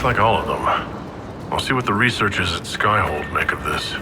Looks like all of them. I'll see what the researchers at Skyhold make of this.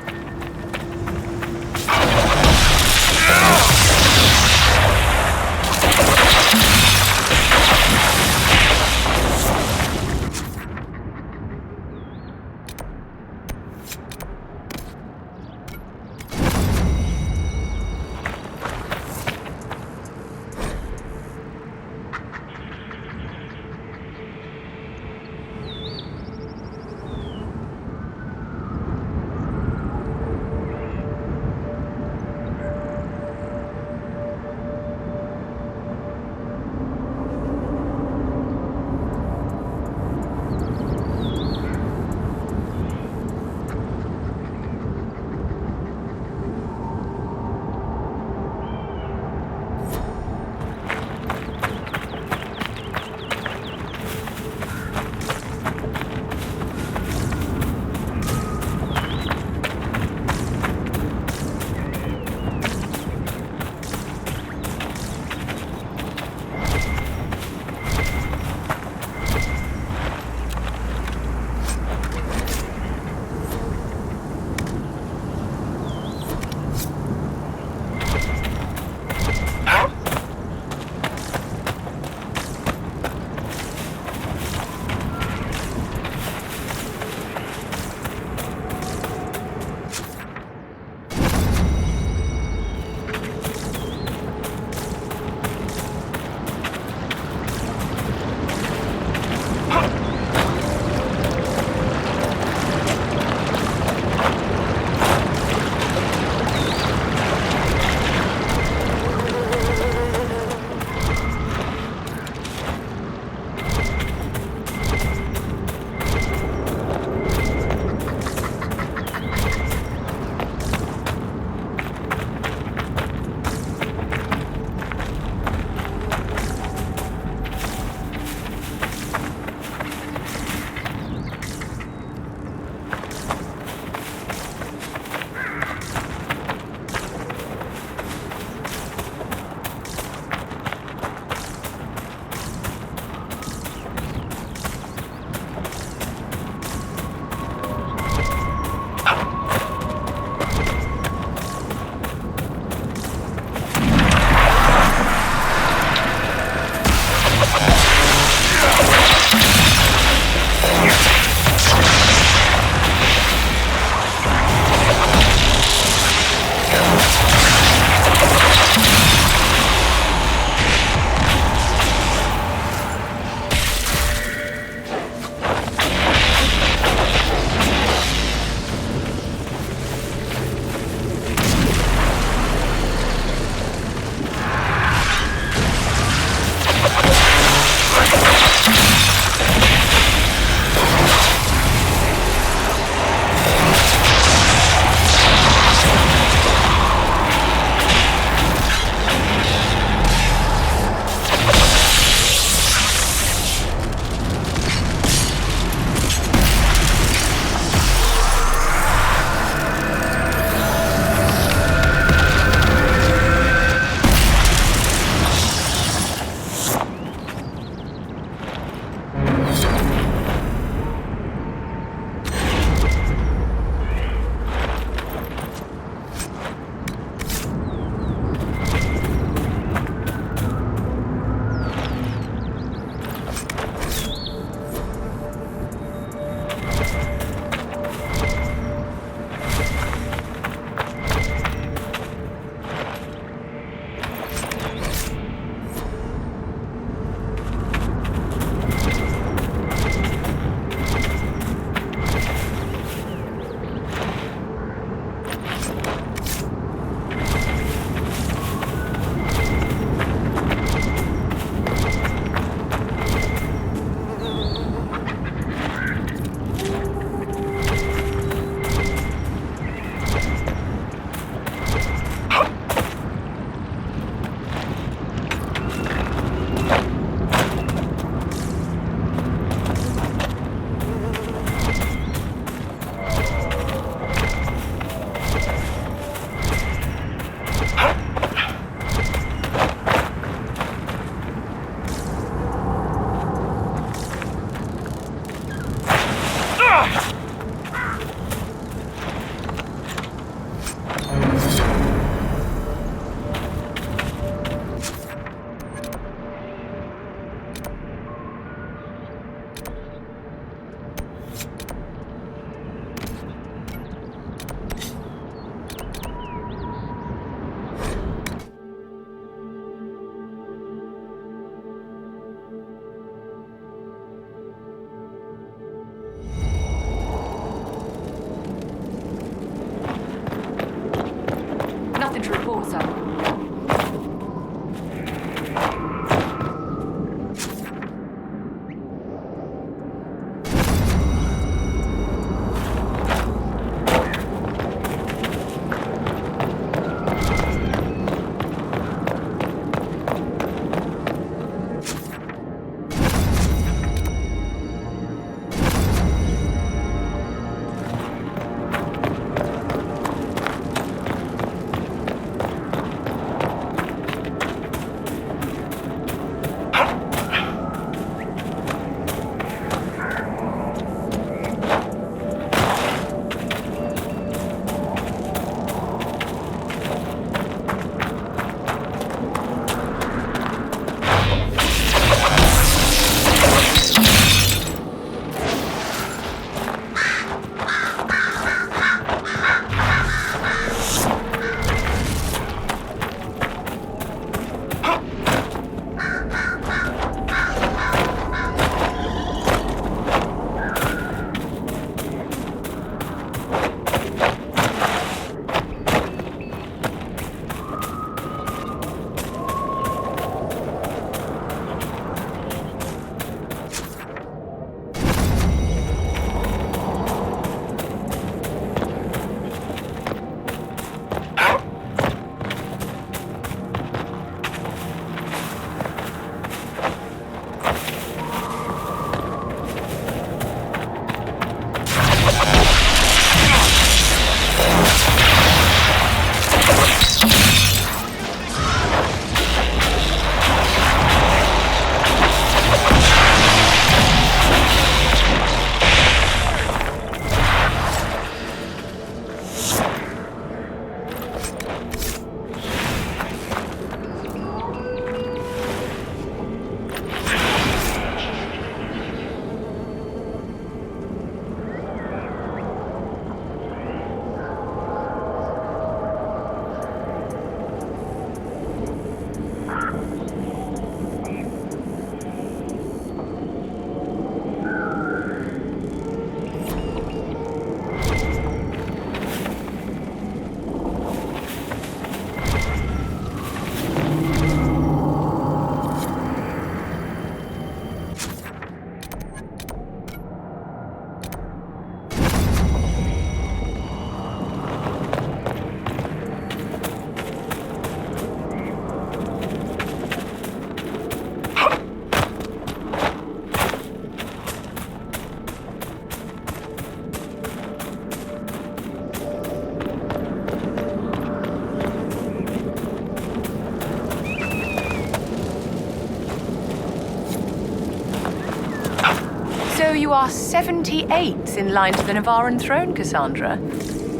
So you are 78 in line to the Navaran throne, Cassandra?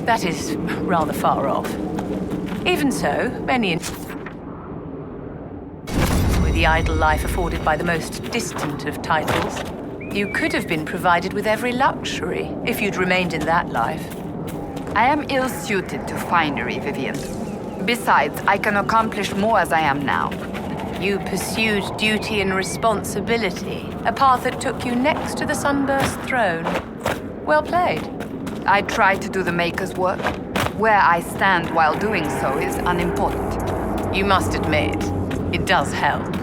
That is rather far off. Even so, many with the idle life afforded by the most distant of titles, you could have been provided with every luxury if you'd remained in that life. I am ill-suited to finery, Vivian. Besides, I can accomplish more as I am now. You pursued duty and responsibility, a path that took you next to the Sunburst throne. Well played. I try to do the Maker's work. Where I stand while doing so is unimportant. You must admit, it does help.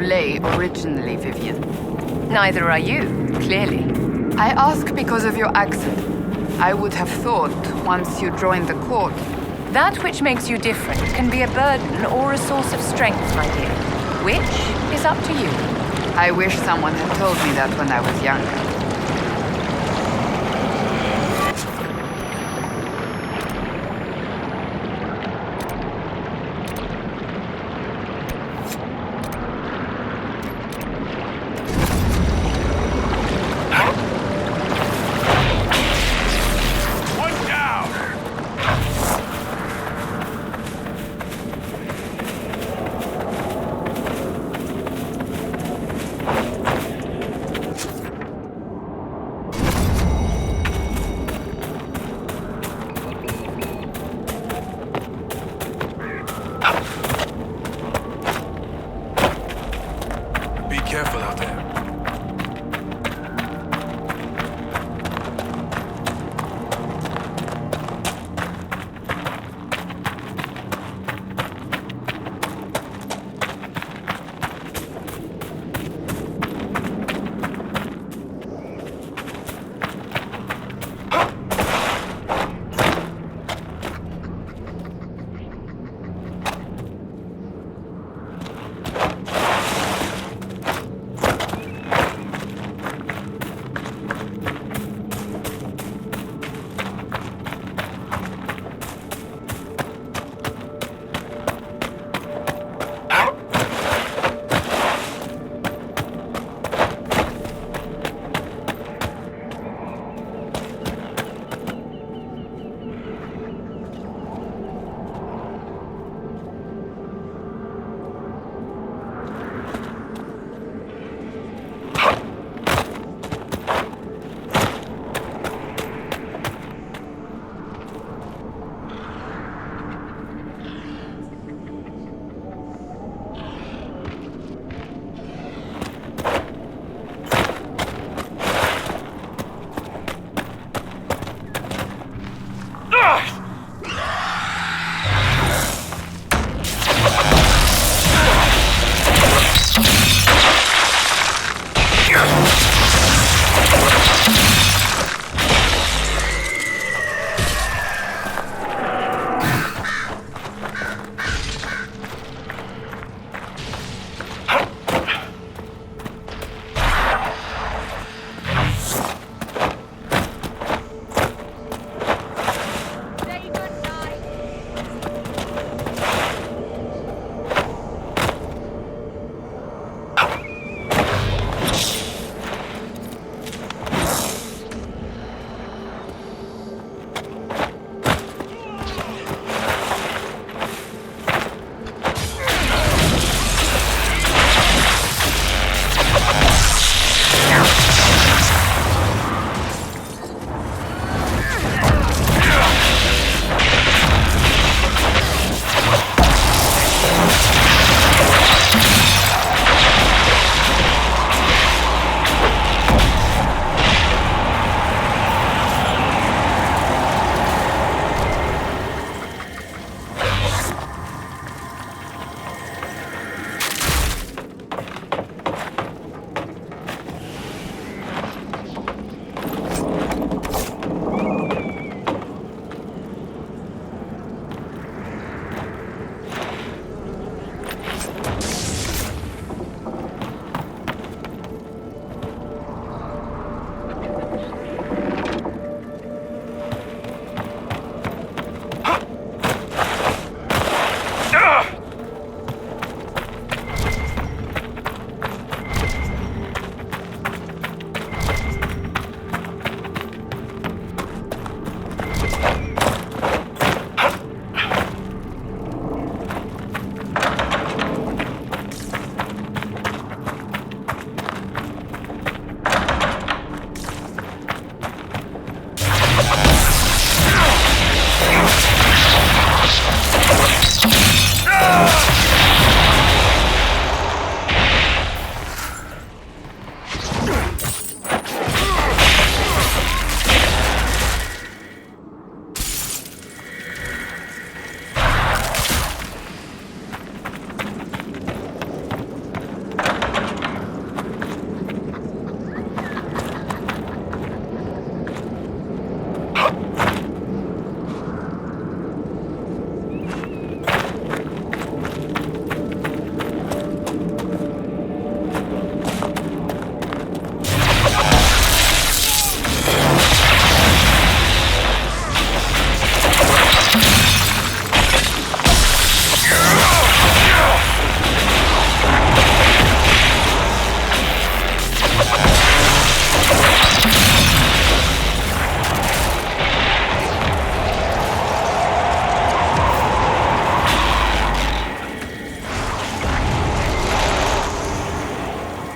your lay originally, Vivian? Neither are you, clearly. I ask because of your accent. I would have thought, once you joined the court... That which makes you different can be a burden or a source of strength, my dear. Which is up to you. I wish someone had told me that when I was young. Careful out there.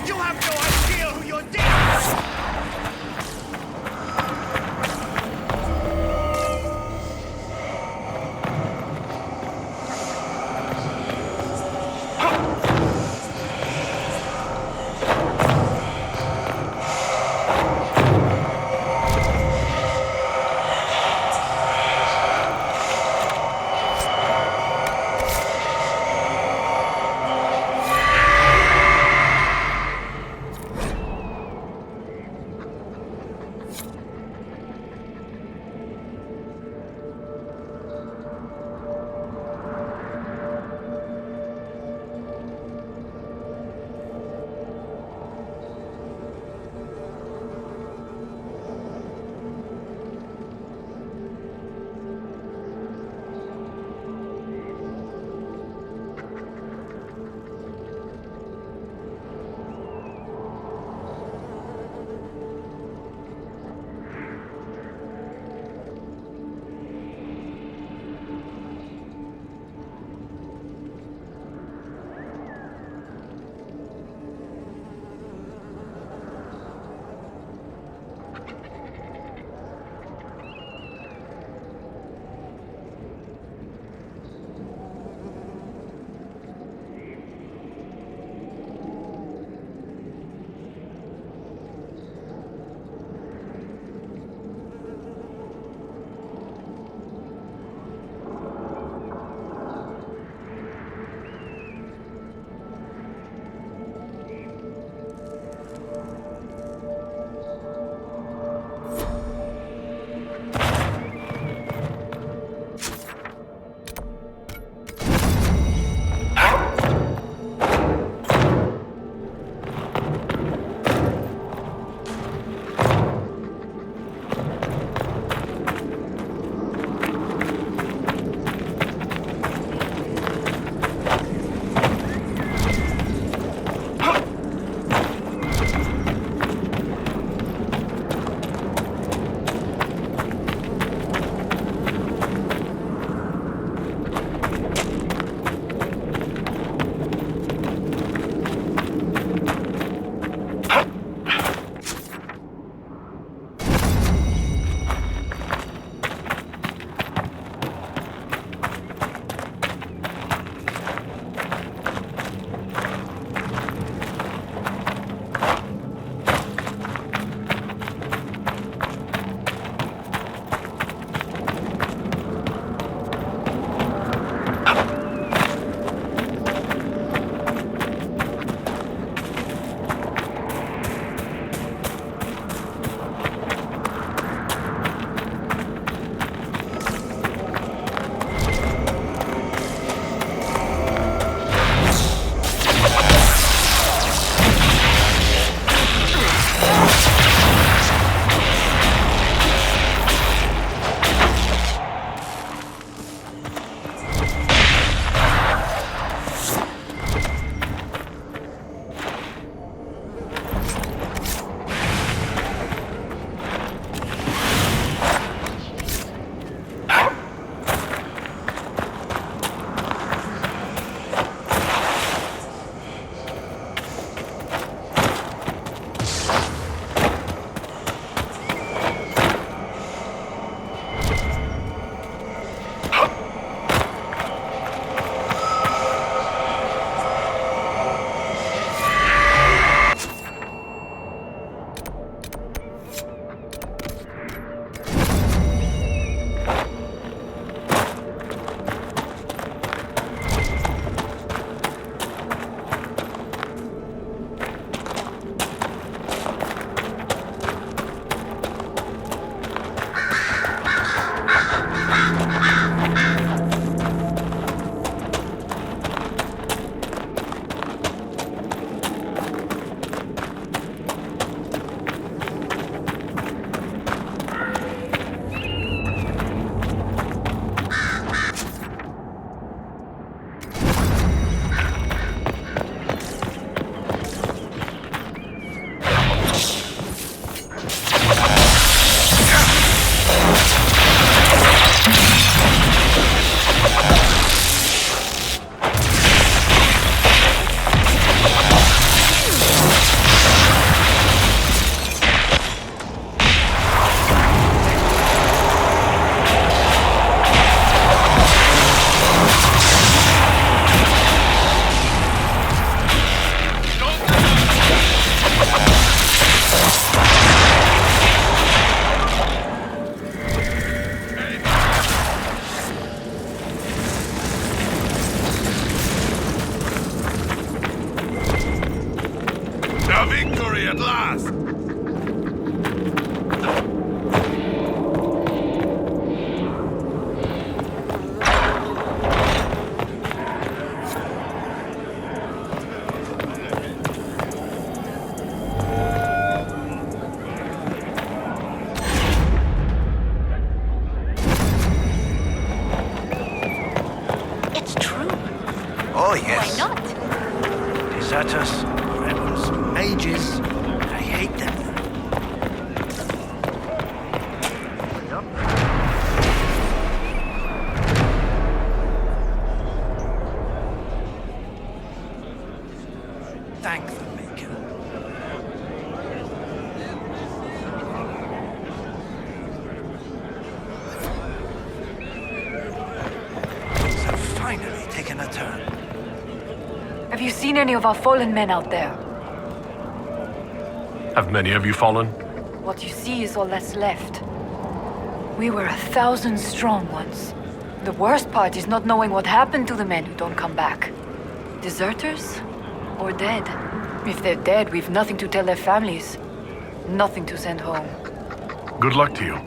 You have no idea who you're dealing with! A victory at last! It's true. Oh, yes. Why not? Deserters, rebels, mages. I hate them. Thank the Maker. Things have finally taken a turn. Have you seen any of our fallen men out there? Have many of you fallen? What you see is all that's left. We were 1,000 strong once. The worst part is not knowing what happened to the men who don't come back. Deserters? Or dead? If they're dead, we've nothing to tell their families. Nothing to send home. Good luck to you.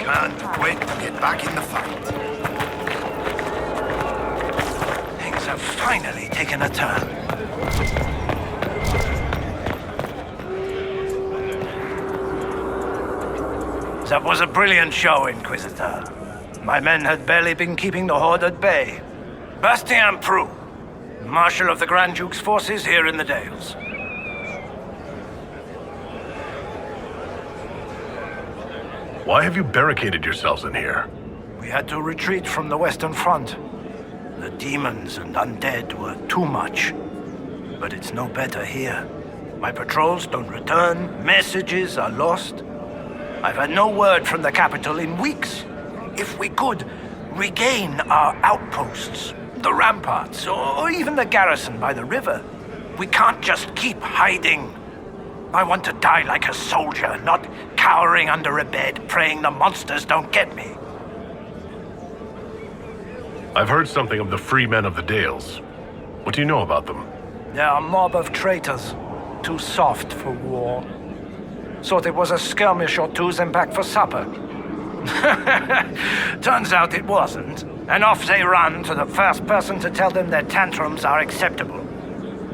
Can't wait to get back in the fight. Things have finally taken a turn. That was a brilliant show, Inquisitor. My men had barely been keeping the Horde at bay. Bastien Prou, Marshal of the Grand Duke's forces here in the Dales. Why have you barricaded yourselves in here? We had to retreat from the Western Front. The demons and undead were too much. But it's no better here. My patrols don't return, messages are lost. I've had no word from the capital in weeks. If we could regain our outposts, the ramparts, or even the garrison by the river, we can't just keep hiding. I want to die like a soldier, not cowering under a bed, praying the monsters don't get me. I've heard something of the free men of the Dales. What do you know about them? They're a mob of traitors, too soft for war. Thought it was a skirmish or two, then back for supper. Turns out it wasn't, and off they run to the first person to tell them their tantrums are acceptable.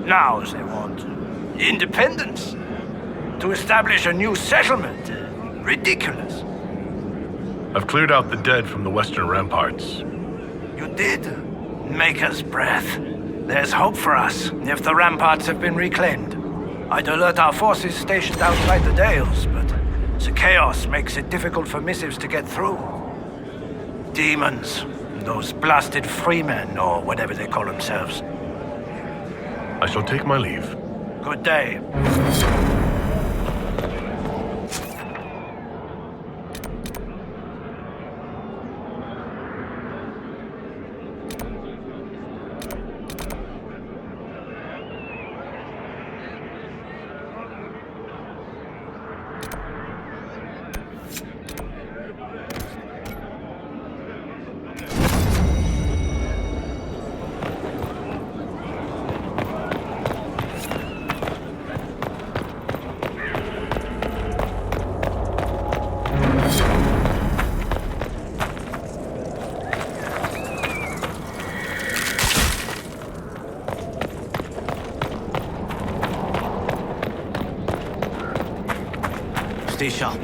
Now they want independence, to establish a new settlement. Ridiculous. I've cleared out the dead from the western ramparts. You did? Maker's breath. There's hope for us if the ramparts have been reclaimed. I'd alert our forces stationed outside the Dales, but the chaos makes it difficult for missives to get through. Demons, those blasted freemen, or whatever they call themselves. I shall take my leave. Good day. Stay sharp.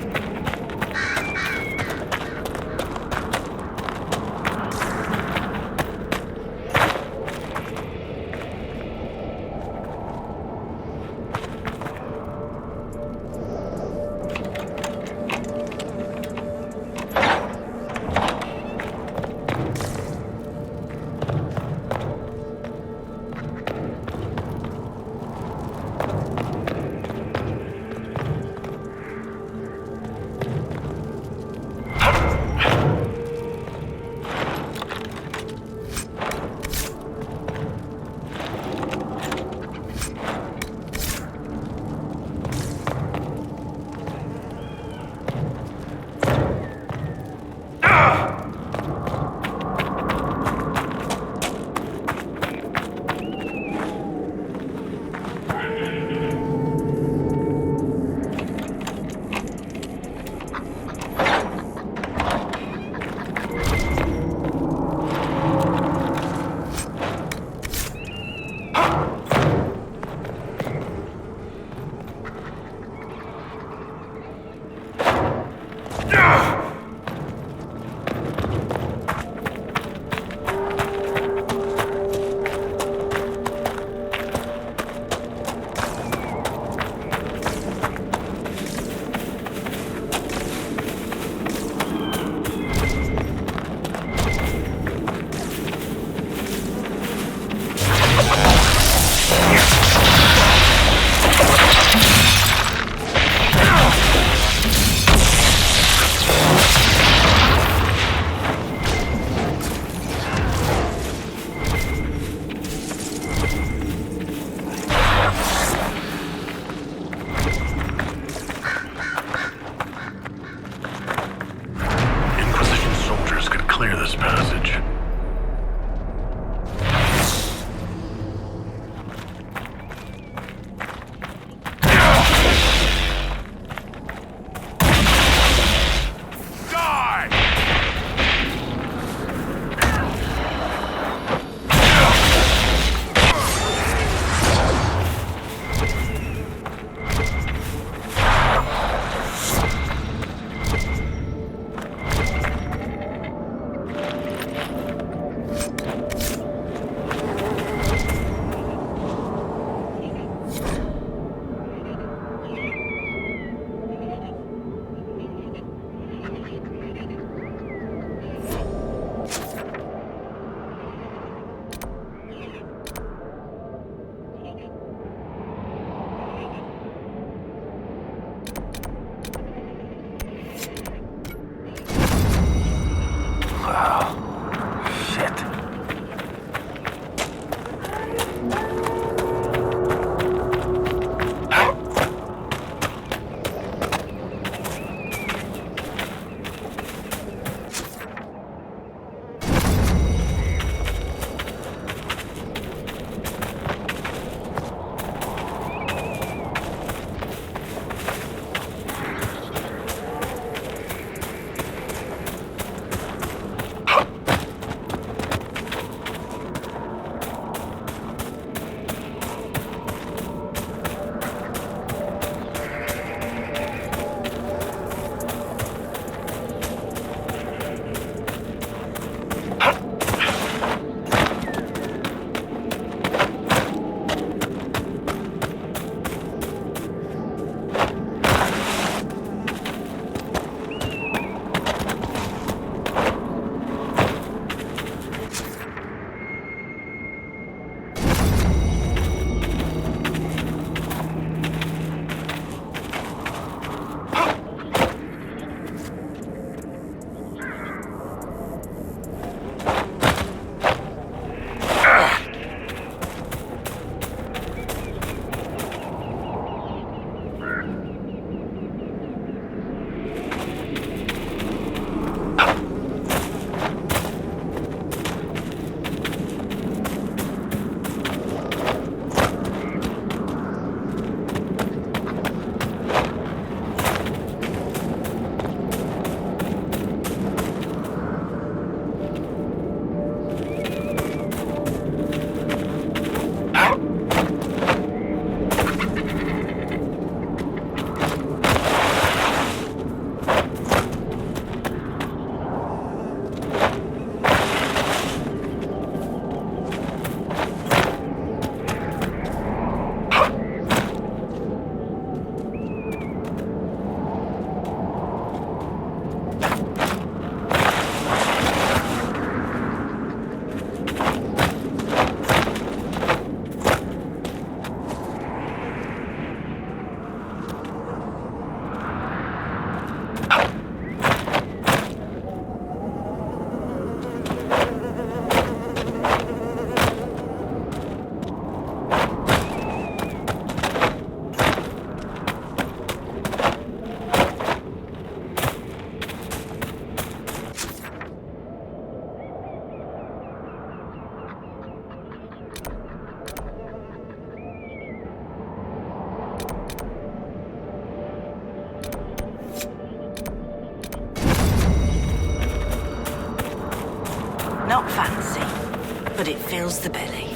but it fills the belly.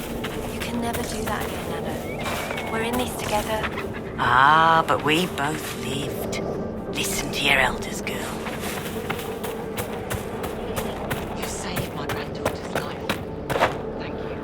You can never do that again, Nana. We're in this together. Ah, but we both lived. Listen to your elders, girl. You saved my granddaughter's life. Thank you.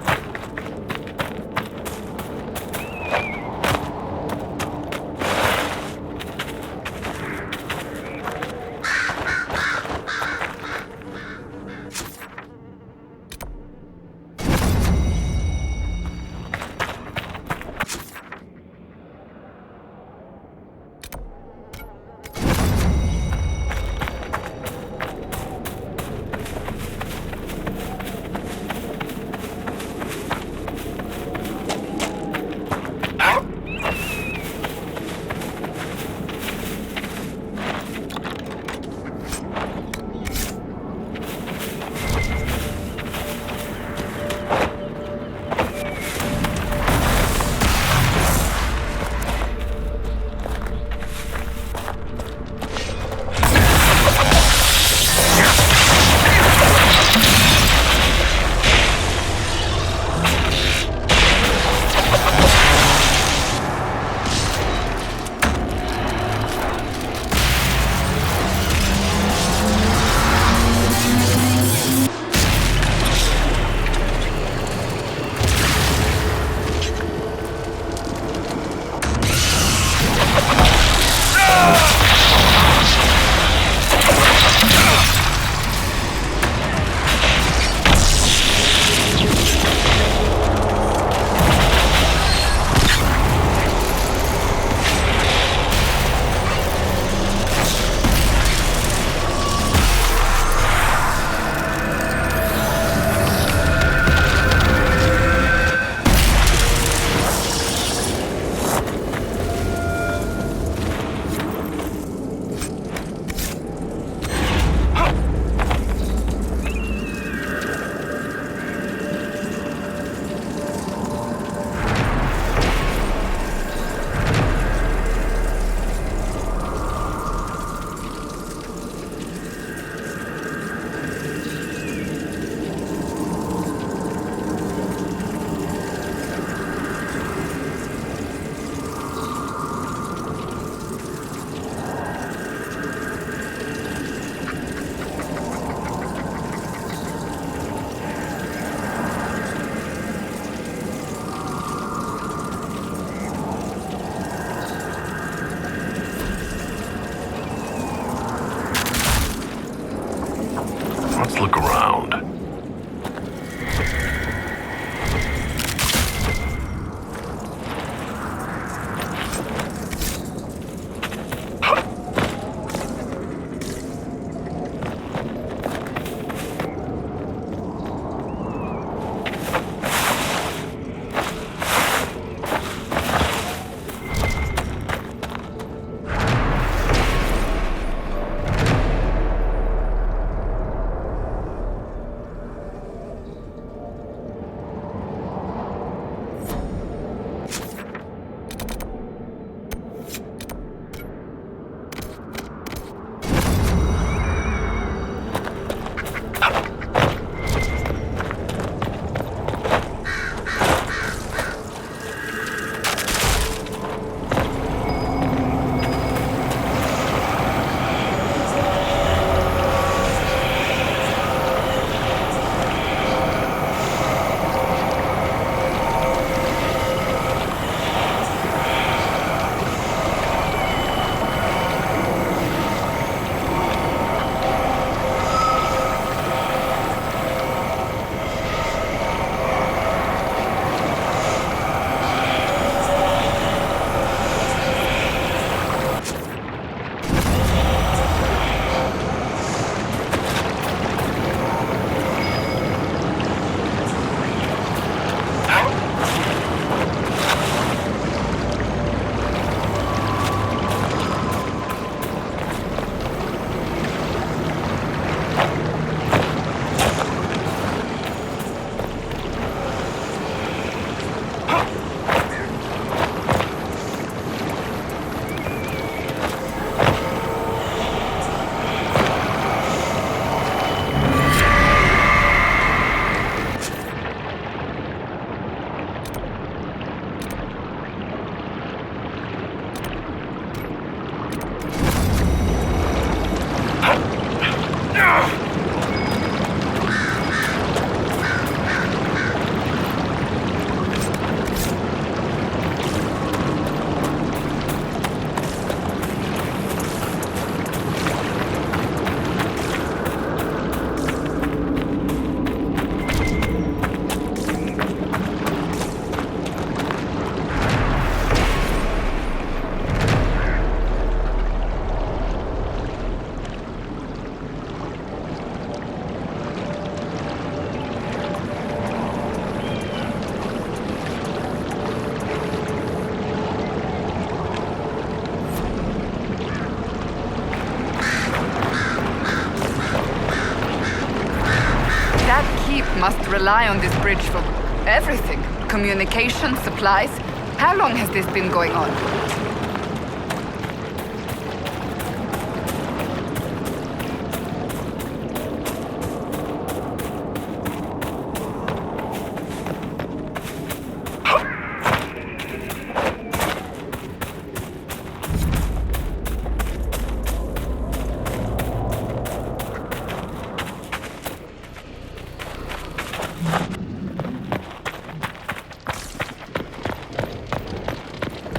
must rely on this bridge for everything. Communication, supplies. How long has this been going on?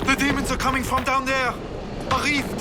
The demons are coming from down there! A rift!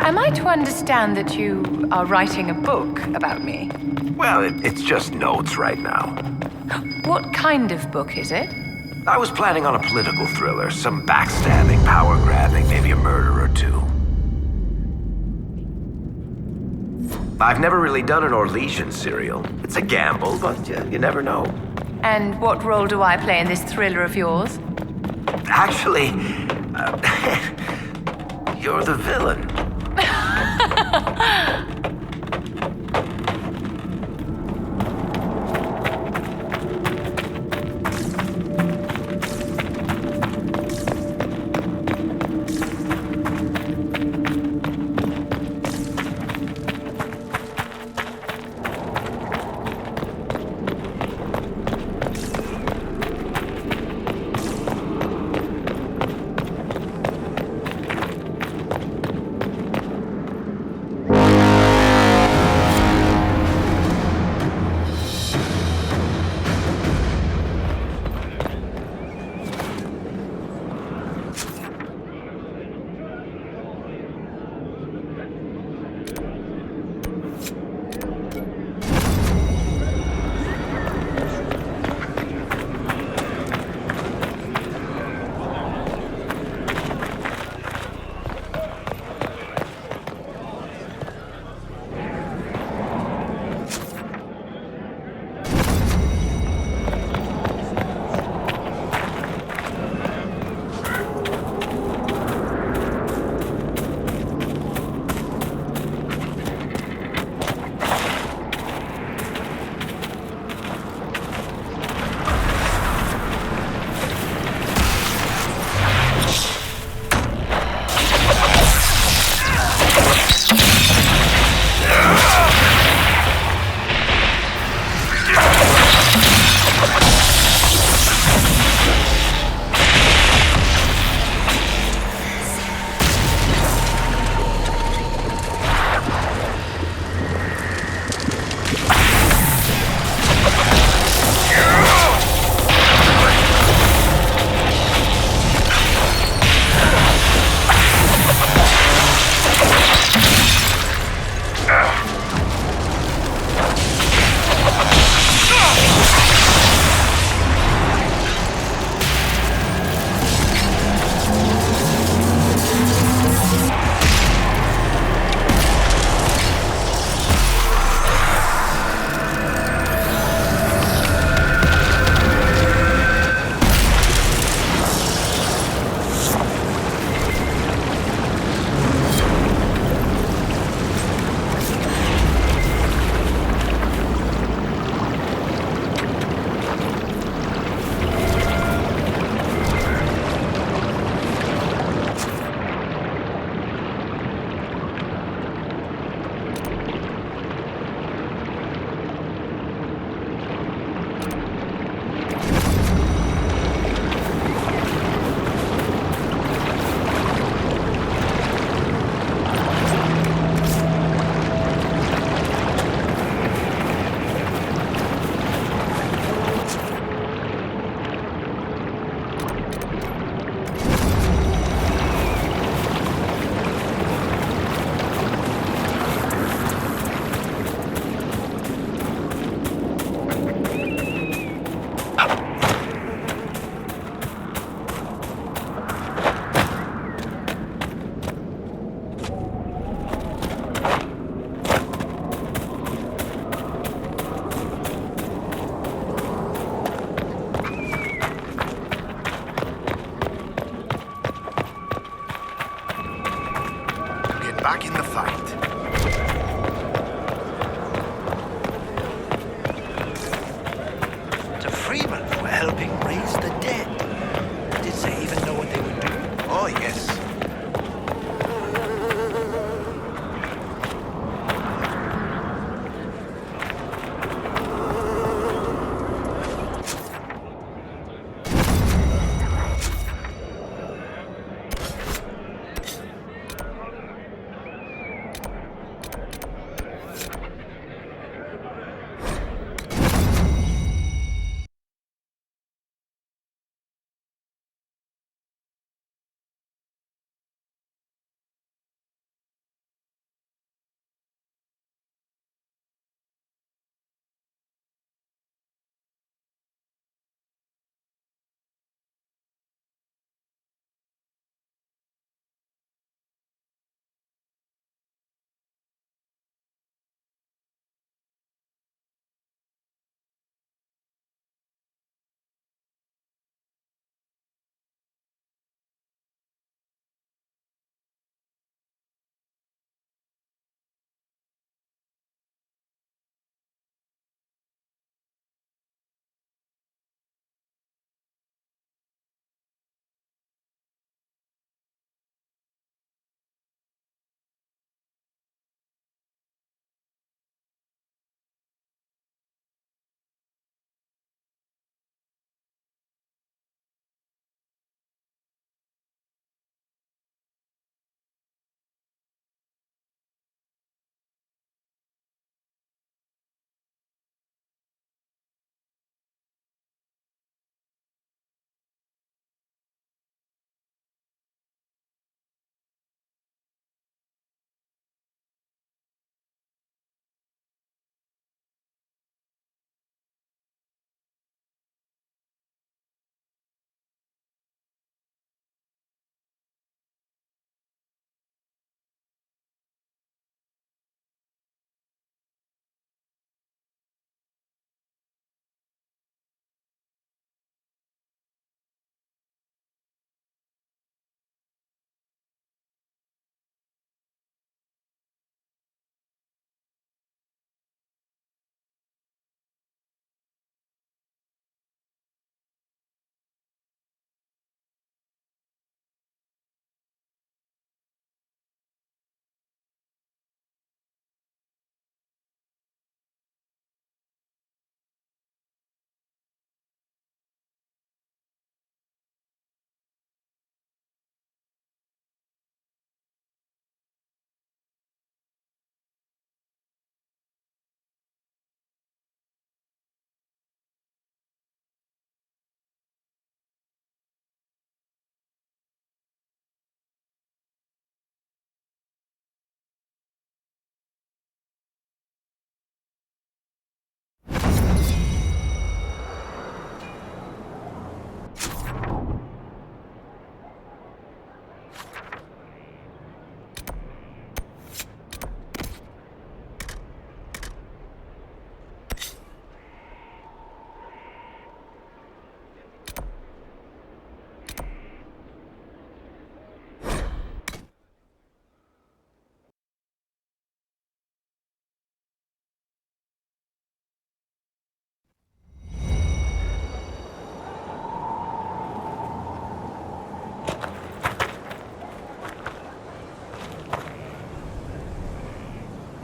Am I to understand that you are writing a book about me? Well, it's just notes right now. What kind of book is it? I was planning on a political thriller, some backstabbing, power grabbing, maybe a murder or two. I've never really done an Orlesian serial. It's a gamble, but you never know. And what role do I play in this thriller of yours? Actually, you're the villain.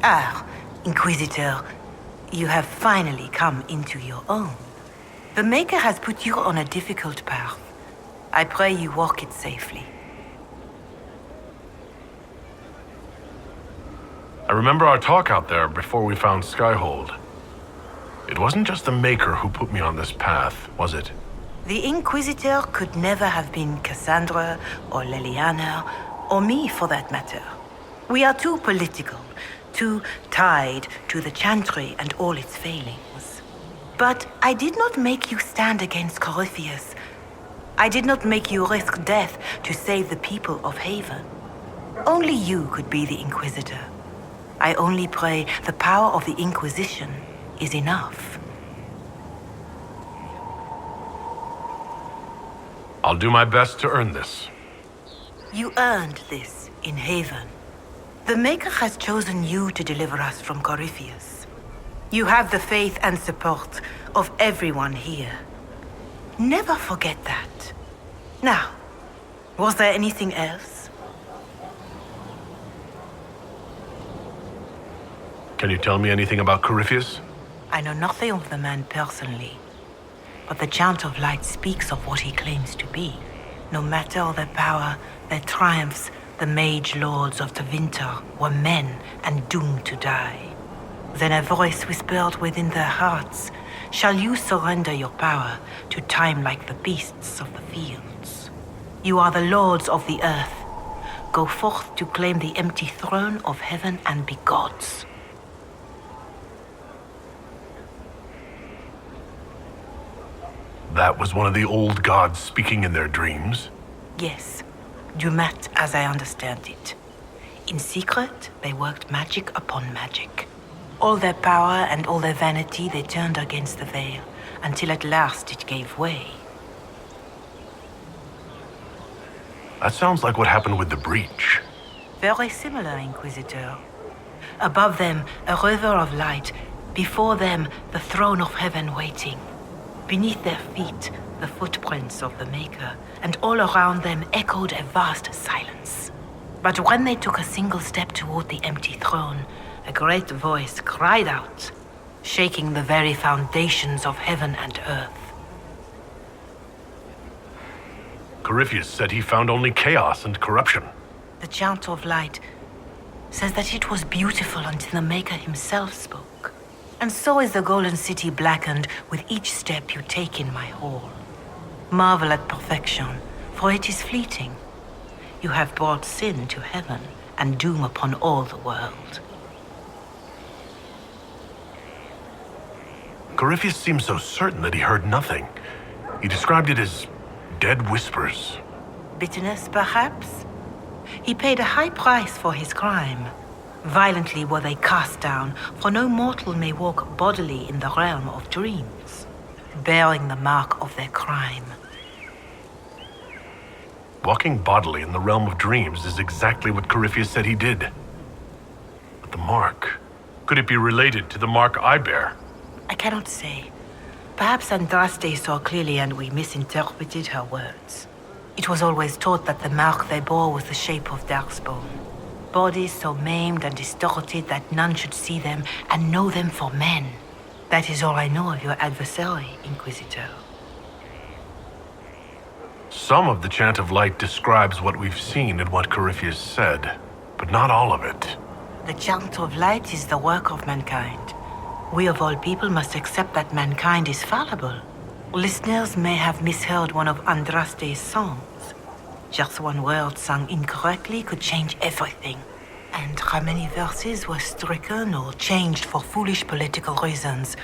Ah, Inquisitor, you have finally come into your own. The Maker has put you on a difficult path. I pray you walk it safely. I remember our talk out there before we found Skyhold. It wasn't just the Maker who put me on this path, was it? The Inquisitor could never have been Cassandra or Liliana, or me for that matter. We are too political, too tied to the Chantry and all its failings. But I did not make you stand against Corypheus. I did not make you risk death to save the people of Haven. Only you could be the Inquisitor. I only pray the power of the Inquisition is enough. I'll do my best to earn this. You earned this in Haven. The Maker has chosen you to deliver us from Corypheus. You have the faith and support of everyone here. Never forget that. Now, was there anything else? Can you tell me anything about Corypheus? I know nothing of the man personally, but the Chant of Light speaks of what he claims to be. No matter their power, their triumphs, the mage lords of Tevinter were men and doomed to die. Then a voice whispered within their hearts, "Shall you surrender your power to time like the beasts of the fields? You are the lords of the earth. Go forth to claim the empty throne of heaven and be gods." That was one of the old gods speaking in their dreams? Yes, Dumat as I understand it. In secret, they worked magic upon magic. All their power and all their vanity they turned against the veil, until at last it gave way. That sounds like what happened with the breach. Very similar, Inquisitor. Above them, a river of light. Before them, the throne of heaven waiting. Beneath their feet, the footprints of the Maker, and all around them echoed a vast silence. But when they took a single step toward the empty throne, a great voice cried out, shaking the very foundations of heaven and earth. Corypheus said he found only chaos and corruption. The Chant of Light says that it was beautiful until the Maker himself spoke. And so is the Golden City blackened with each step you take in my hall. Marvel at perfection, for it is fleeting. You have brought sin to heaven and doom upon all the world. Corypheus seemed so certain that he heard nothing. He described it as dead whispers. Bitterness, perhaps? He paid a high price for his crime. Violently were they cast down, for no mortal may walk bodily in the realm of dreams, bearing the mark of their crime. Walking bodily in the realm of dreams is exactly what Corypheus said he did. But the mark, could it be related to the mark I bear? I cannot say. Perhaps Andraste saw clearly and we misinterpreted her words. It was always taught that the mark they bore was the shape of darkspawn. Bodies so maimed and distorted that none should see them and know them for men. That is all I know of your adversary, Inquisitor. Some of the Chant of Light describes what we've seen and what Corypheus said, but not all of it. The Chant of Light is the work of mankind. We of all people must accept that mankind is fallible. Listeners may have misheard one of Andraste's songs. Just one word sung incorrectly could change everything. And how many verses were stricken or changed for foolish political reasons,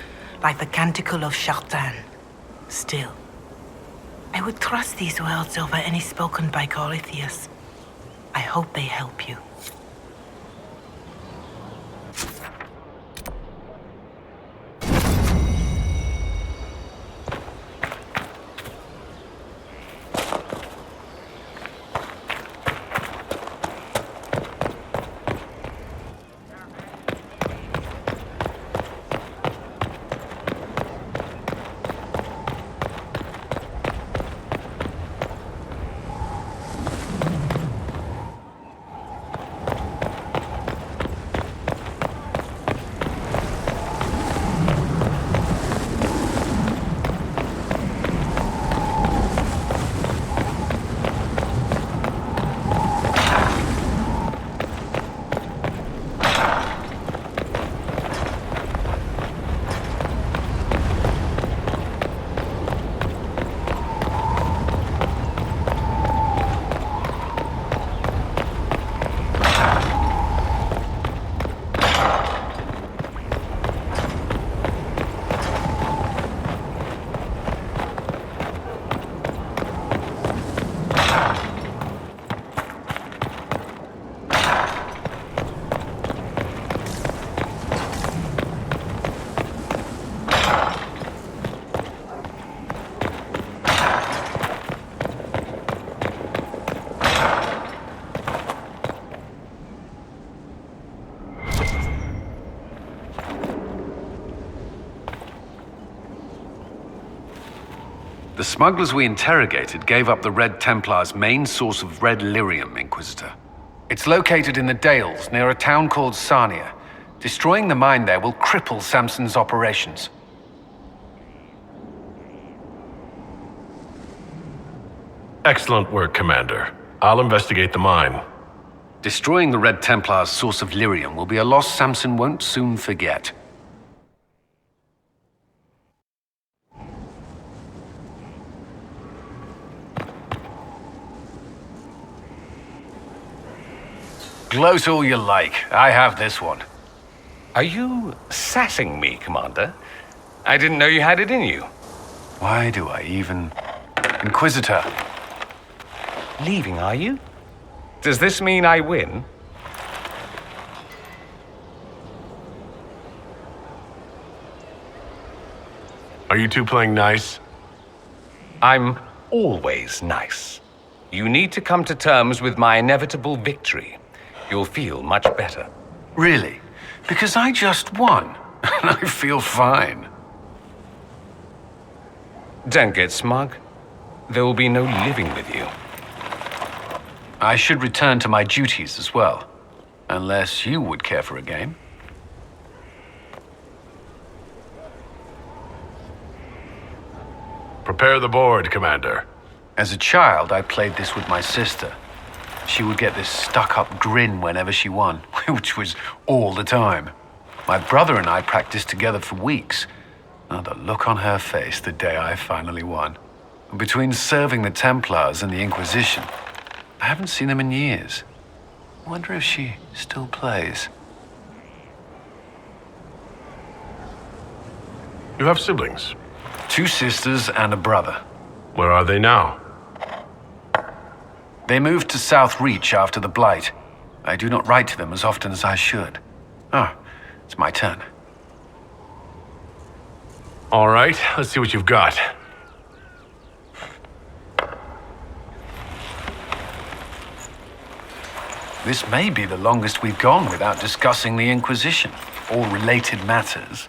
like the Canticle of Chartan. Still, I would trust these words over any spoken by Corypheus. I hope they help you. The smugglers we interrogated gave up the Red Templar's main source of red lyrium, Inquisitor. It's located in the Dales, near a town called Sarnia. Destroying the mine there will cripple Samson's operations. Excellent work, Commander. I'll investigate the mine. Destroying the Red Templar's source of lyrium will be a loss Samson won't soon forget. Gloat all you like. I have this one. Are you sassing me, Commander? I didn't know you had it in you. Why do I even... Inquisitor. Leaving, are you? Does this mean I win? Are you two playing nice? I'm always nice. You need to come to terms with my inevitable victory. You'll feel much better. Really? Because I just won, and I feel fine. Don't get smug. There will be no living with you. I should return to my duties as well, unless you would care for a game. Prepare the board, Commander. As a child, I played this with my sister. She would get this stuck-up grin whenever she won, which was all the time. My brother and I practiced together for weeks. Oh, the look on her face the day I finally won. Between serving the Templars and the Inquisition, I haven't seen them in years. I wonder if she still plays. You have siblings? 2 sisters and a brother. Where are they now? They moved to South Reach after the Blight. I do not write to them as often as I should. Ah, it's my turn. All right, let's see what you've got. This may be the longest we've gone without discussing the Inquisition, or related matters.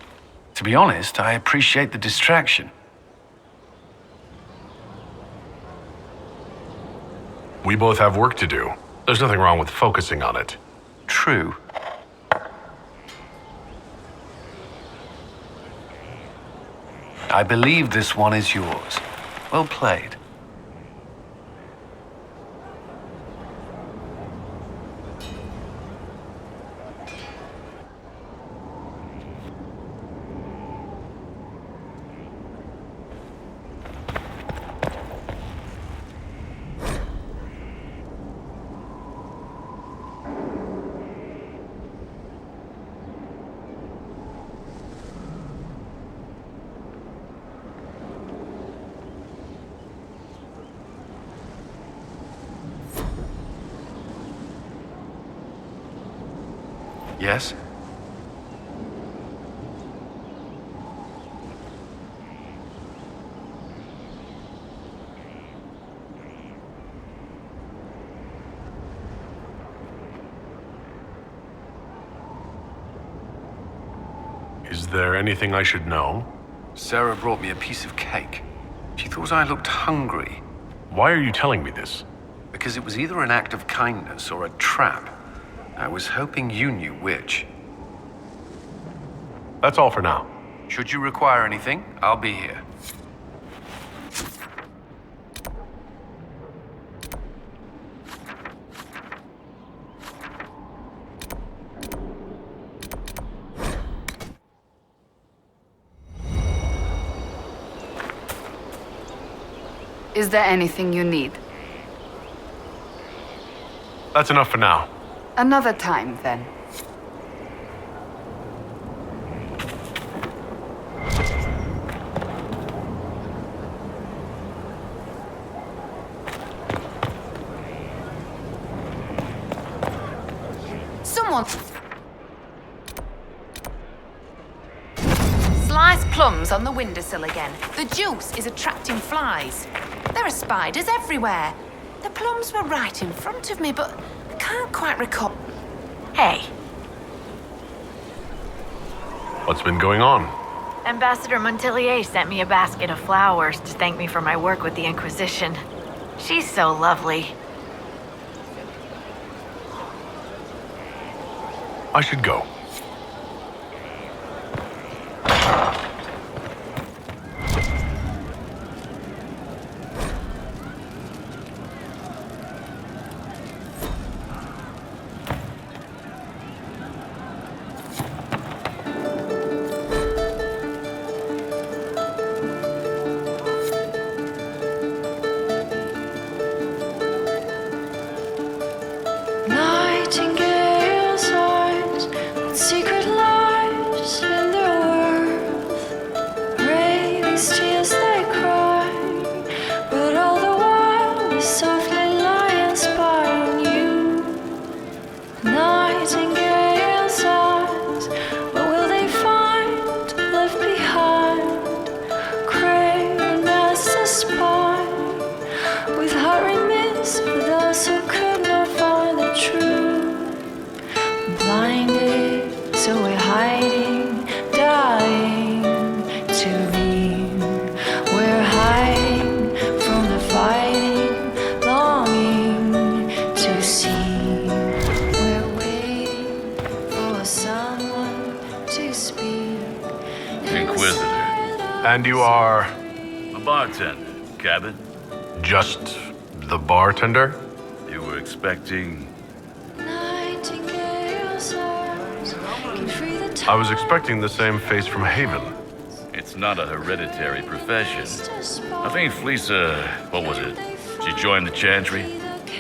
To be honest, I appreciate the distraction. We both have work to do. There's nothing wrong with focusing on it. True. I believe this one is yours. Well played. Yes? Is there anything I should know? Sarah brought me a piece of cake. She thought I looked hungry. Why are you telling me this? Because it was either an act of kindness or a trap. I was hoping you knew which. That's all for now. Should you require anything, I'll be here. Is there anything you need? That's enough for now. Another time, then. Someone... Sliced plums on the windowsill again. The juice is attracting flies. There are spiders everywhere. The plums were right in front of me, but I can't quite recall... Hey, What's been going on? Ambassador Montelier sent me a basket of flowers to thank me for my work with the Inquisition. She's so lovely. I should go. Nightingale's eyes, what secret lies in their worth? Raven's tears they cry, but all the while they softly lie and spy on you. Nightingale's eyes, what will they find left behind? Craven as a spy, with heart remiss for those who could not find the truth. Blinded, so we're hiding, dying to be. We're hiding from the fighting, longing to see. We're waiting for someone to speak. Inquisitor. And you are A bartender. Cabin? just the bartender? You were expecting... Nightingale's eyes can free the I was expecting the same face from Haven. It's not a hereditary profession. I think Fleesa... what was it? She joined the Chantry?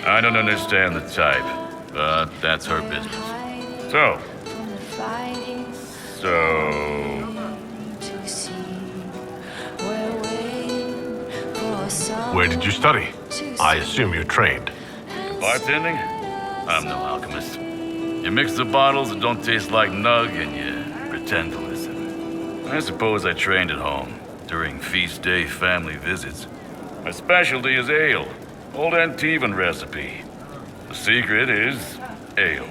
I don't understand the type, but that's her business. So... Where did you study? I assume you trained. Bartending? I'm no alchemist. You mix the bottles that don't taste like nug and you pretend to listen. I suppose I trained at home during feast day family visits. My specialty is ale, old Antivan recipe. The secret is ale.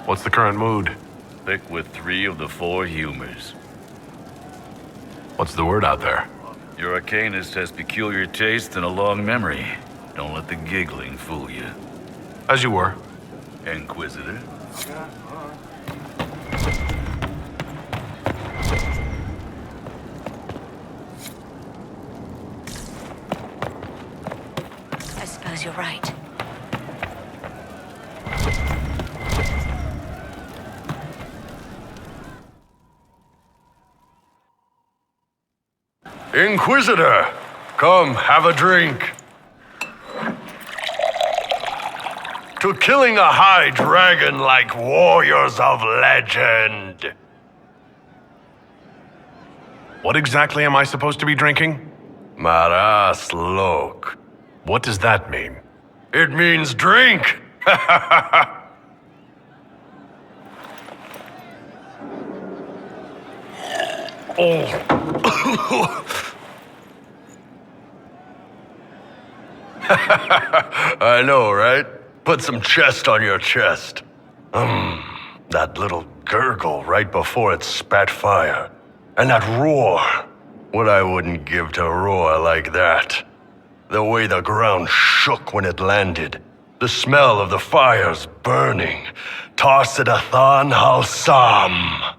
What's the current mood? Thick with 3 of the 4 humors. What's the word out there? Your arcanist has peculiar taste and a long memory. Don't let the giggling fool you. As you were. Inquisitor. I suppose you're right. Inquisitor! Come, have a drink. To killing a high dragon like warriors of legend. What exactly am I supposed to be drinking? Maras Lok. What does that mean? It means drink! Oh. I know, right? Put some chest on your chest. That little gurgle right before it spat fire. And that roar. What I wouldn't give to roar like that. The way the ground shook when it landed. The smell of the fires burning. Tarsidathan Halsam.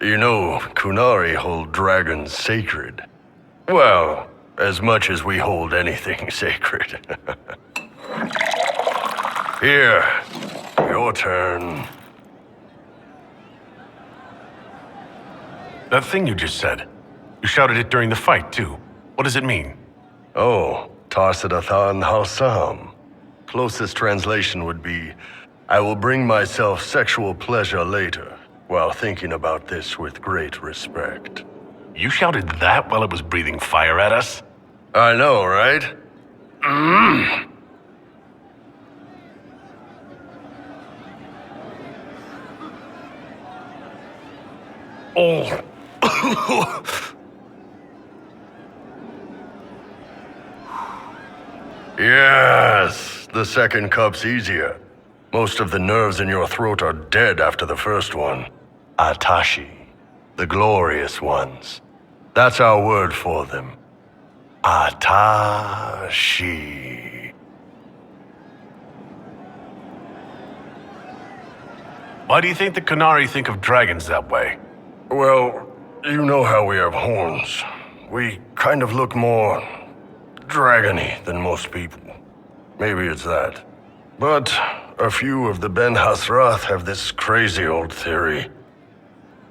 You know, Kunari hold dragons sacred. Well, as much as we hold anything sacred. Here, your turn. That thing you just said. You shouted it during the fight, too. What does it mean? Oh, Tarsidathan Halsam. Closest translation would be, I will bring myself sexual pleasure later, while thinking about this with great respect. You shouted that while it was breathing fire at us? I know, right? Oh. Yes, the second cup's easier. Most of the nerves in your throat are dead after the first one. Atashi, the glorious ones. That's our word for them. Atashi. Why do you think the Qunari think of dragons that way? Well, you know how we have horns. We kind of look more dragony than most people. Maybe it's that. But a few of the Ben Hasrath have this crazy old theory.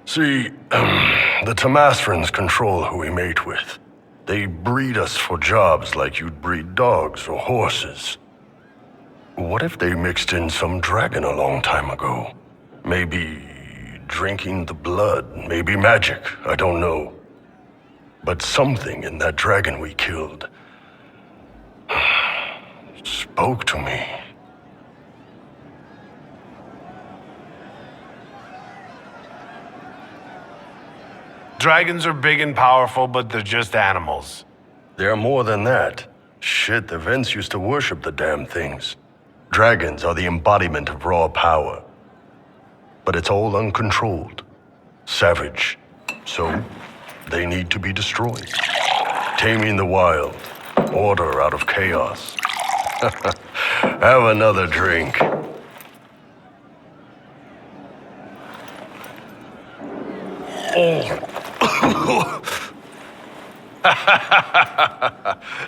See, the Tamasrans control who we mate with. They breed us for jobs like you'd breed dogs or horses. What if they mixed in some dragon a long time ago? Maybe drinking the blood, maybe magic, I don't know. But something in that dragon we killed spoke to me. Dragons are big and powerful, but they're just animals. They're more than that. Shit, the Vents used to worship the damn things. Dragons are the embodiment of raw power. But it's all uncontrolled. Savage. So, they need to be destroyed. Taming the wild. Order out of chaos. Have another drink. Oh.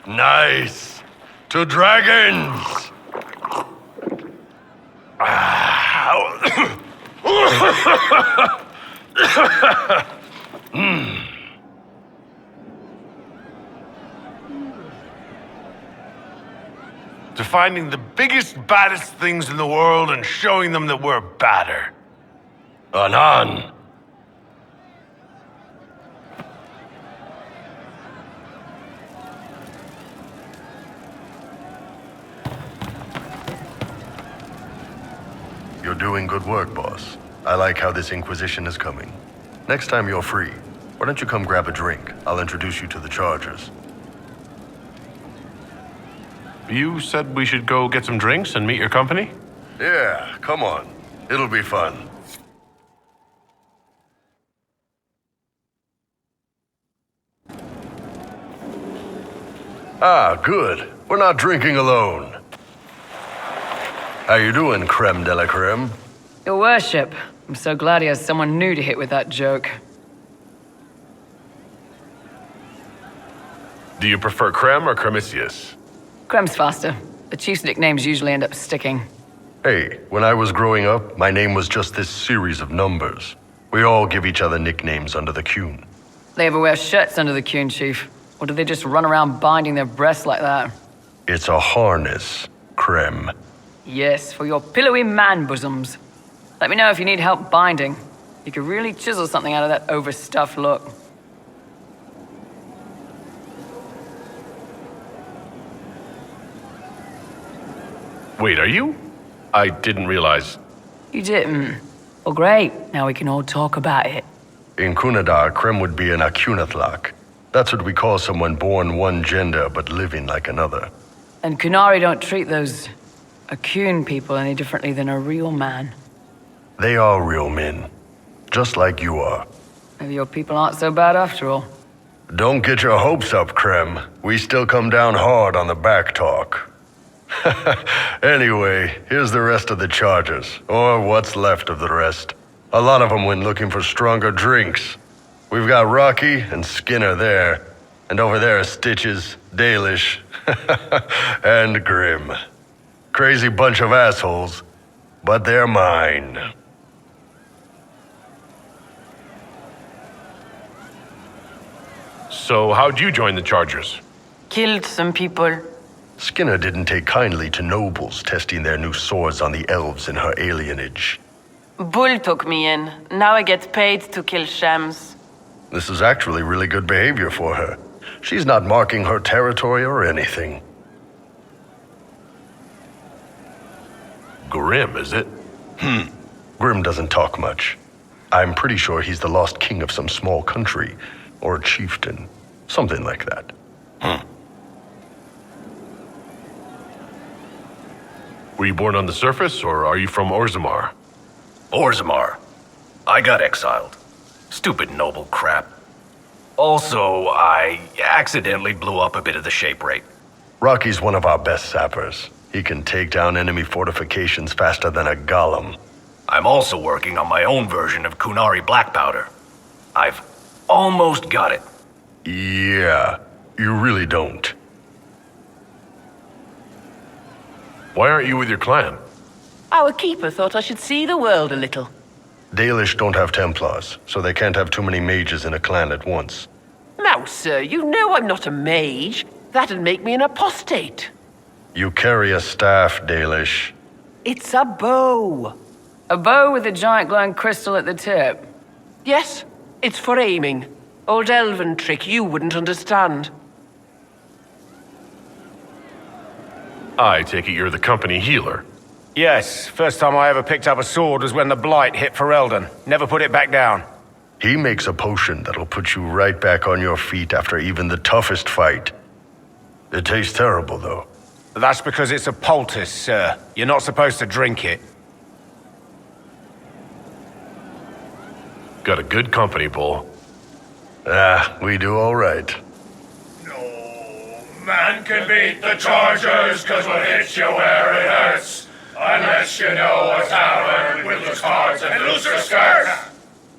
Nice. To dragons. To finding the biggest, baddest things in the world and showing them that we're badder. Anan. You're doing good work, boss. I like how this Inquisition is coming. Next time you're free, why don't you come grab a drink? I'll introduce you to the Chargers. You said we should go get some drinks and meet your company? Yeah, come on. It'll be fun. Ah, good. We're not drinking alone. How you doing, creme de la creme? Your worship, I'm so glad he has someone new to hit with that joke. Do you prefer Creme or Cremisius? Crem's faster. The chief's nicknames usually end up sticking. Hey, when I was growing up, my name was just this series of numbers. We all give each other nicknames under the Qun. They ever wear shirts under the Qun, chief? Or do they just run around binding their breasts like that? It's a harness, creme. Yes, for your pillowy man bosoms. Let me know if you need help binding. You could really chisel something out of that overstuffed look. Wait, are you? I didn't realize. You didn't? Well, great. Now we can all talk about it. In Kunadar, creme would be an Akunathlak. That's what we call someone born one gender but living like another. And Qunari don't treat those Akun people any differently than a real man. They are real men, just like you are. Maybe your people aren't so bad after all. Don't get your hopes up, Creme. We still come down hard on the back talk. Anyway, here's the rest of the Chargers, or what's left of the rest. A lot of them went looking for stronger drinks. We've got Rocky and Skinner there, and over there are Stitches, Dalish, and Grim. Crazy bunch of assholes, but they're mine. So how'd you join the Chargers? Killed some people. Skinner didn't take kindly to nobles testing their new swords on the elves in her alienage. Bull took me in. Now I get paid to kill shams. This is actually really good behavior for her. She's not marking her territory or anything. Grim, is it? Grim doesn't talk much. I'm pretty sure he's the lost king of some small country, or a chieftain. Something like that. Were you born on the surface, or are you from Orzammar? Orzammar. I got exiled. Stupid noble crap. Also, I accidentally blew up a bit of the shape rate. Rocky's one of our best sappers. He can take down enemy fortifications faster than a golem. I'm also working on my own version of Kunari black powder. I've almost got it. Yeah, you really don't. Why aren't you with your clan? Our keeper thought I should see the world a little. Dalish don't have Templars, so they can't have too many mages in a clan at once. Now, sir, you know I'm not a mage. That'd make me an apostate. You carry a staff, Dalish. It's a bow. A bow with a giant glowing crystal at the tip. Yes, it's for aiming. Old elven trick you wouldn't understand. I take it you're the company healer. Yes, first time I ever picked up a sword was when the Blight hit Ferelden. Never put it back down. He makes a potion that'll put you right back on your feet after even the toughest fight. It tastes terrible, though. That's because it's a poultice, sir. You're not supposed to drink it. Got a good company, Bull. We do all right. Man can beat the Chargers, cause we'll hit you where it hurts. Unless you know a tavern with loose cards and looser skirts.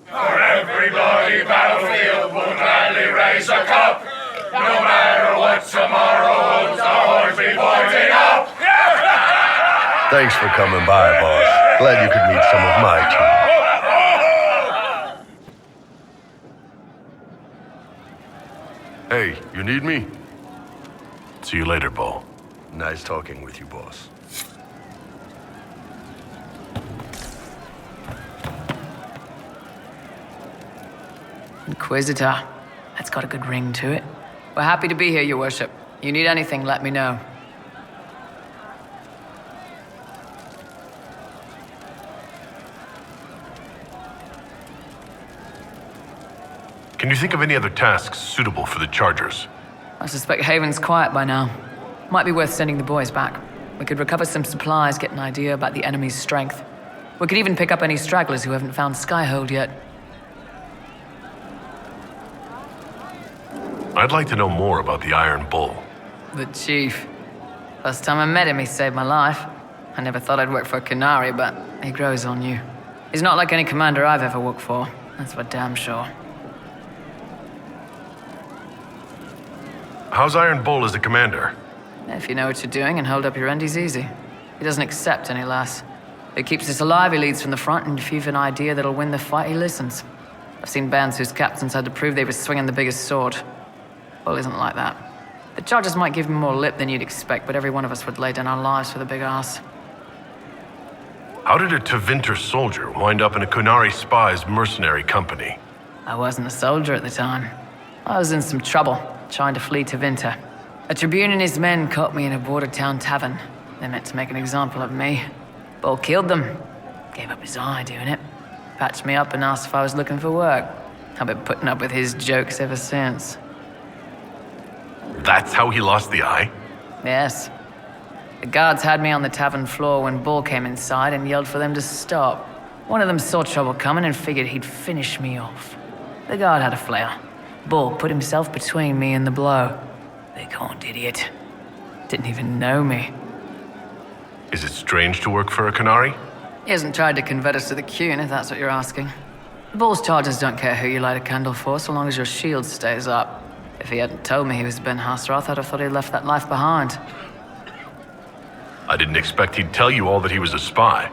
For every bloody battlefield we'll gladly raise a cup. No matter what tomorrow holds, our horns be pointing up. Thanks for coming by, boss. Glad you could meet some of my team. Hey, you need me? See you later, Bull. Nice talking with you, boss. Inquisitor. That's got a good ring to it. We're happy to be here, Your Worship. You need anything, let me know. Can you think of any other tasks suitable for the Chargers? I suspect Haven's quiet by now. Might be worth sending the boys back. We could recover some supplies, get an idea about the enemy's strength. We could even pick up any stragglers who haven't found Skyhold yet. I'd like to know more about the Iron Bull. The Chief. First time I met him, he saved my life. I never thought I'd work for a Canary, but he grows on you. He's not like any commander I've ever worked for. That's for damn sure. How's Iron Bull as a commander? If you know what you're doing and hold up your end, he's easy. He doesn't accept any less. If he keeps us alive, he leads from the front, and if you've an idea that'll win the fight, he listens. I've seen bands whose captains had to prove they were swinging the biggest sword. Bull isn't like that. The Chargers might give him more lip than you'd expect, but every one of us would lay down our lives for the big ass. How did a Tevinter soldier wind up in a Kunari spy's mercenary company? I wasn't a soldier at the time. I was in some trouble, trying to flee to Tevinter. A Tribune and his men caught me in a border town tavern. They meant to make an example of me. Bull killed them. Gave up his eye doing it. Patched me up and asked if I was looking for work. I've been putting up with his jokes ever since. That's how he lost the eye? Yes. The guards had me on the tavern floor when Bull came inside and yelled for them to stop. One of them saw trouble coming and figured he'd finish me off. The guard had a flare. Bull put himself between me and the blow. Big horned idiot. Didn't even know me. Is it strange to work for a Kunari? He hasn't tried to convert us to the Qun, if that's what you're asking. Bull's Chargers don't care who you light a candle for, so long as your shield stays up. If he hadn't told me he was Ben Hasroth, I'd have thought he'd left that life behind. I didn't expect he'd tell you all that he was a spy.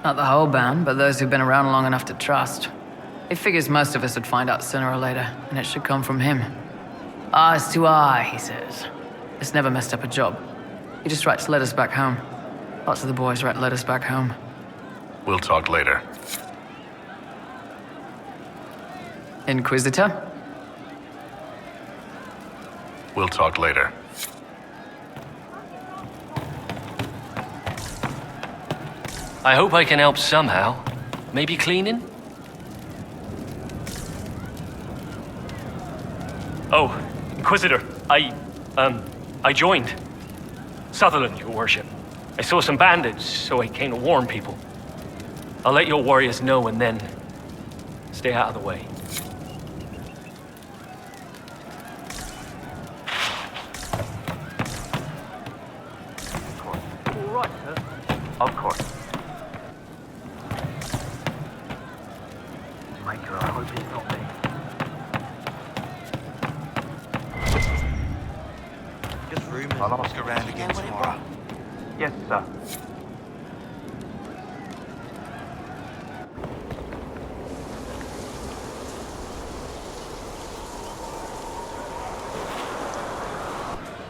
Not the whole band, but those who've been around long enough to trust. He figures most of us would find out sooner or later, and it should come from him. Eyes to eye, he says. It's never messed up a job. He just writes letters back home. Lots of the boys write letters back home. We'll talk later. Inquisitor? We'll talk later. I hope I can help somehow. Maybe cleaning? Oh, Inquisitor, I joined. Sutherland, Your Worship. I saw some bandits, so I came to warn people. I'll let your warriors know and then Stay out of the way. All right, sir. Of course. Michael, I hope it's not me. Just rumours. I'll ask around again tomorrow. Yes, sir.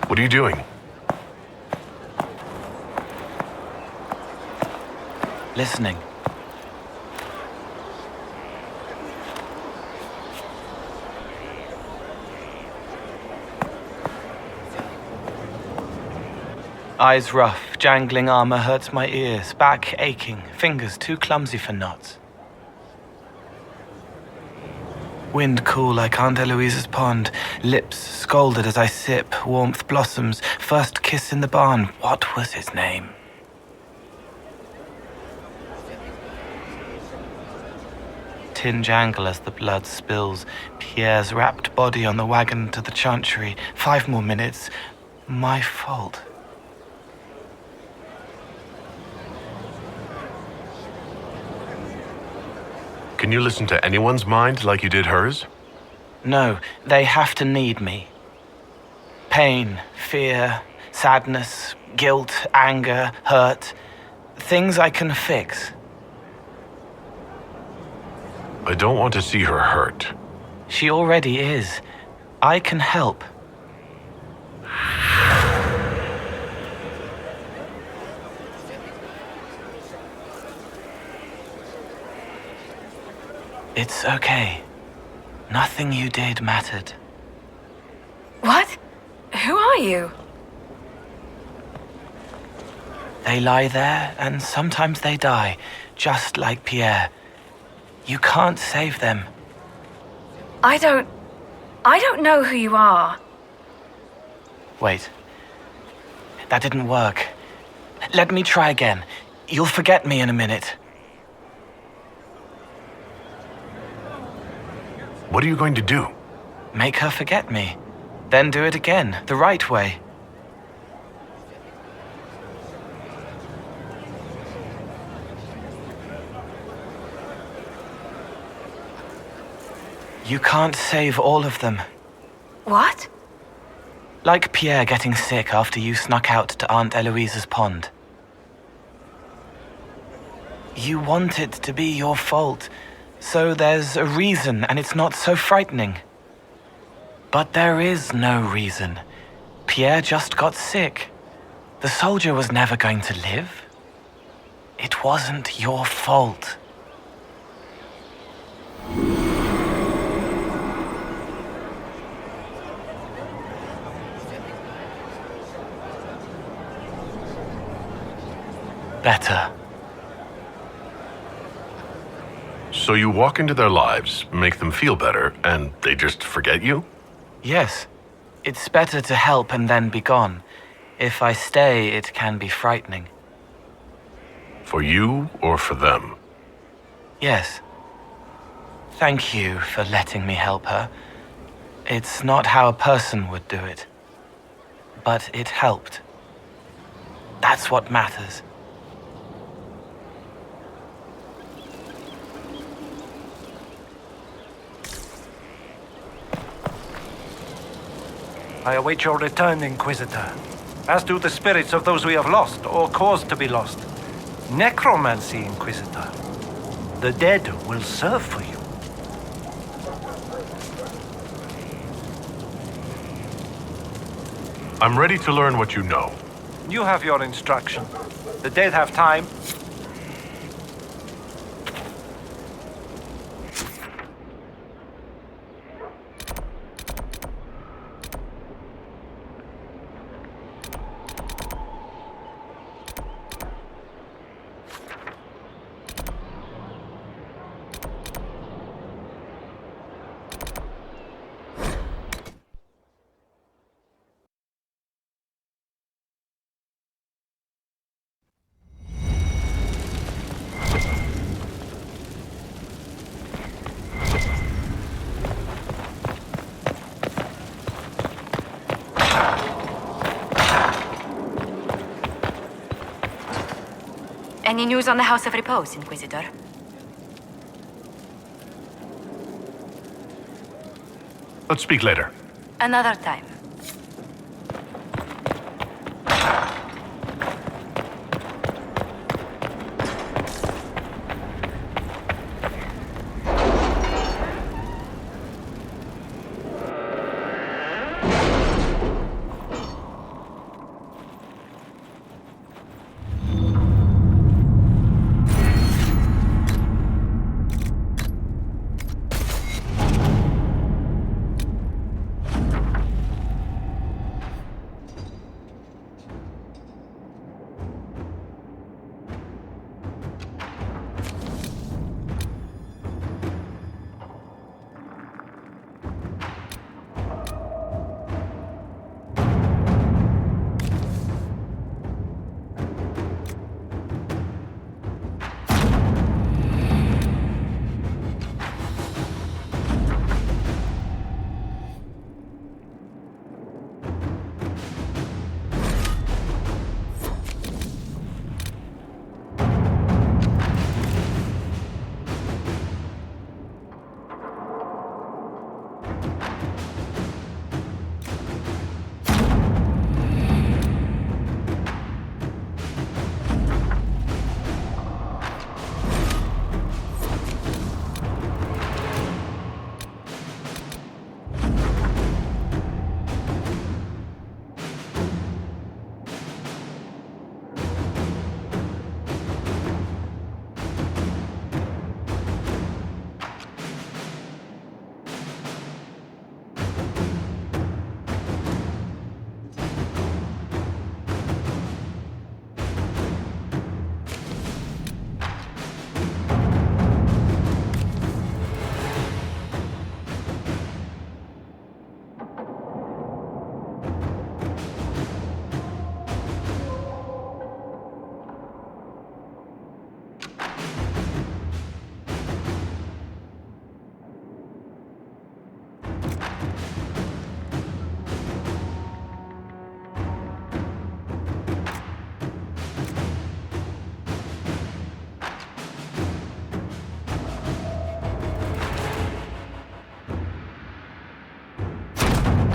What are you doing? Listening. Eyes rough, jangling armor hurts my ears, back aching, fingers too clumsy for knots. Wind cool like Aunt Eloise's pond, lips scalded as I sip, warmth blossoms, first kiss in the barn, what was his name? Tin jangle as the blood spills, Pierre's wrapped body on the wagon to the chantry, 5 more minutes, my fault. Can you listen to anyone's mind like you did hers? No, they have to need me. Pain, fear, sadness, guilt, anger, hurt. Things I can fix. I don't want to see her hurt. She already is. I can help. It's okay. Nothing you did mattered. What? Who are you? They lie there, and sometimes they die, just like Pierre. You can't save them. I don't know who you are. Wait. That didn't work. Let me try again. You'll forget me in a minute. What are you going to do? Make her forget me. Then do it again, the right way. You can't save all of them. What? Like Pierre getting sick after you snuck out to Aunt Eloise's pond. You want it to be your fault, so there's a reason and it's not so frightening. But there is no reason. Pierre just got sick. The soldier was never going to live. It wasn't your fault. Better. So you walk into their lives, make them feel better, and they just forget you? Yes. It's better to help and then be gone. If I stay, it can be frightening. For you or for them? Yes. Thank you for letting me help her. It's not how a person would do it. But it helped. That's what matters. I await your return, Inquisitor, as do the spirits of those we have lost or caused to be lost. Necromancy, Inquisitor. The dead will serve for you. I'm ready to learn what you know. You have your instruction. The dead have time. Any news on the House of Repose, Inquisitor? Let's speak later. Another time.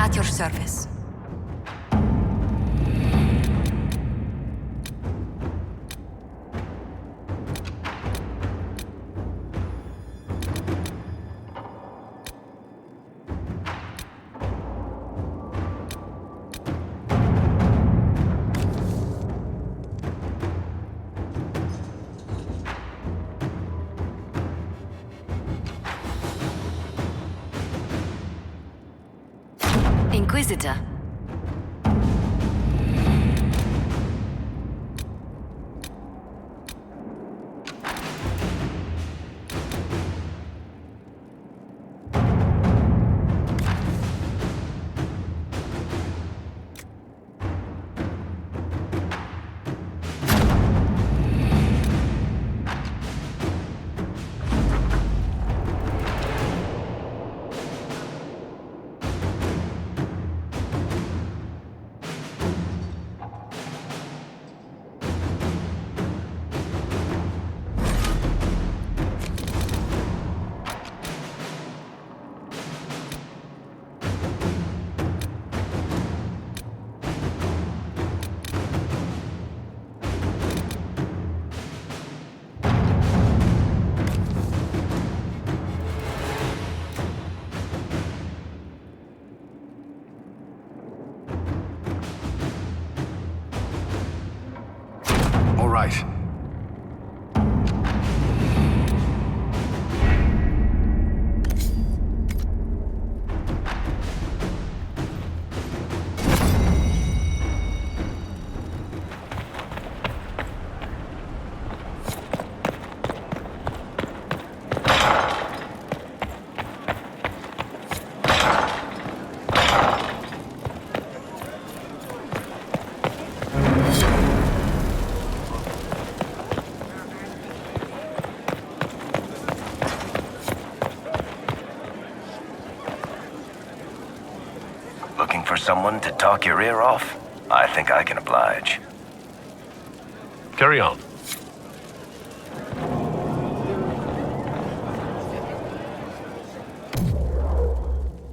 At your service. Inquisitor. Right. Looking for someone to talk your ear off? I think I can oblige. Carry on.